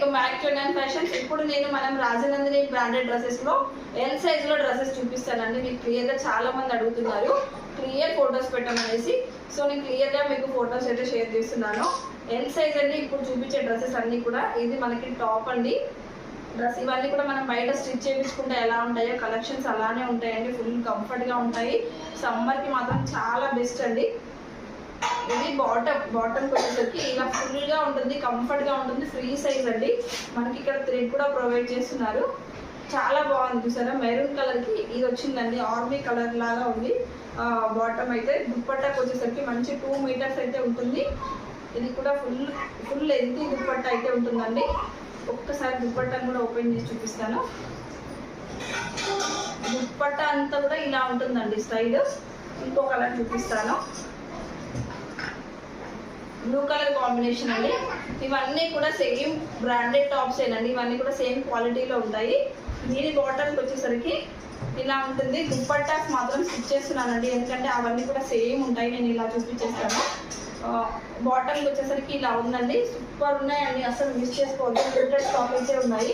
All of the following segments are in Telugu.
Welcome back to nine fashions. ఇప్పుడు నేను మనం రాజనందిని బ్రాండెడ్ డ్రెస్సెస్ లో ఎల్ సైజ్ లో డ్రెస్సెస్ చూపిస్తానండి. మీకు క్లియర్ గా చాలా మంది అడుగుతున్నారు క్లియర్ ఫొటోస్ పెట్టమనేసి. సో నేను క్లియర్ గా మీకు ఫొటోస్ అయితే షేర్ చేస్తున్నాను. ఎల్ సైజ్ అండి ఇప్పుడు చూపించే డ్రెస్సెస్ అన్ని కూడా. ఇది మనకి టాప్ అండి డ్రెస్. ఇవన్నీ కూడా మనం బయట స్టిచ్ చేయించుకుంటే ఎలా ఉంటాయో కలెక్షన్స్ అలానే ఉంటాయండి. ఫుల్ కంఫర్ట్ గా ఉంటాయి. సమ్మర్ కి మాత్రం చాలా బెస్ట్ అండి. ఇది బాటమ్ వచ్చేసరికి ఇలా ఫుల్ గా ఉంటుంది, కంఫర్ట్ గా ఉంటుంది. ఫ్రీ సైజ్ అండి. మనకి ఇక్కడ థ్రెడ్ కూడా ప్రొవైడ్ చేస్తున్నారు. చాలా బాగుంది చూసారా. మెరూన్ కలర్ కి ఇది వచ్చిందండి. ఆర్మీ కలర్ లాగా ఉంది. బాటమ్ అయితే దుప్పట్టాకి వచ్చేసరికి మంచి 2 మీటర్స్ అయితే ఉంటుంది. ఇది కూడా ఫుల్ లెంతీ దుప్పట్ట అయితే ఉంటుందండి. ఒక్కసారి దుప్పట్టాను కూడా ఓపెన్ చేసి చూపిస్తాను. దుప్పట్ట అంతా కూడా ఇలా ఉంటుందండి స్టైల్. ఇంకో కలర్ చూపిస్తాను. బ్లూ కలర్ కాంబినేషన్ అండి. ఇవన్నీ కూడా సేమ్ బ్రాండెడ్ టాప్స్ ఏనండి. ఇవన్నీ కూడా సేమ్ క్వాలిటీలో ఉంటాయి. దీని బాటమ్కి వచ్చేసరికి ఇలా ఉంటుంది. దుప్పట్టాస్ మాత్రం స్టిచ్ చేస్తున్నానండి, ఎందుకంటే అవన్నీ కూడా సేమ్ ఉంటాయి. నేను ఇలా చూపించేస్తాను. బాటమ్కి వచ్చేసరికి ఇలా ఉందండి. సూపర్ ఉన్నాయండి, అసలు మిస్ చేసుకోవద్దు. లిమిటెడ్ స్టాక్ అయితే ఉన్నాయి.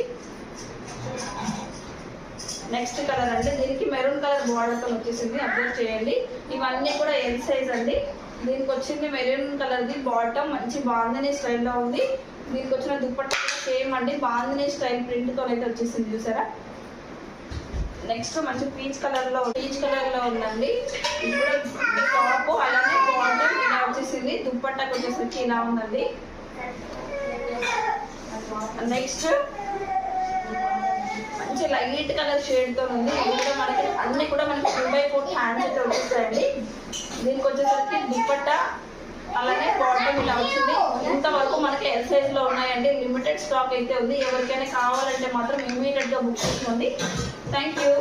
నెక్స్ట్ కలర్ అండి. దీనికి మెరూన్ కలర్ బార్డర్తో వచ్చేసింది, అప్డేట్ చేయండి. ఇవన్నీ కూడా ఎల్ సైజ్ అండి. దీనికి వచ్చింది మెరూన్ కలర్ది బాటమ్, మంచి బాందిని స్టైల్లో ఉంది. దీనికి వచ్చిన దుప్పట్టా సేమ్ అండి, బాందిని స్టైల్ ప్రింట్తో అయితే వచ్చేసింది చూసారా. నెక్స్ట్ మంచి పీచ్ కలర్లో ఉందండి. ఇప్పుడు టాప్ అలానే బాటమ్ ఇలా వచ్చేసింది. దుప్పట్టాకి వచ్చేసరికి ఇలా ఉందండి. నెక్స్ట్ మంచి లైట్ కలర్ షేడ్తో ఉంది. ఇది కూడా మనకి అన్ని కూడా మనకి 2x4 హ్యాండ్స్ అయితే వచ్చేస్తాయండి. దీనికి వచ్చేసరికి దుప్పట్ట అలానే బాటమ్ ఇలా వచ్చింది. ఇంతవరకు మనకి ఎల్ సైజ్లో ఉన్నాయండి. లిమిటెడ్ స్టాక్ అయితే ఉంది. ఎవరికైనా కావాలంటే మాత్రం ఇమ్మీడియట్గా బుక్ చేసుకోండి. Thank you.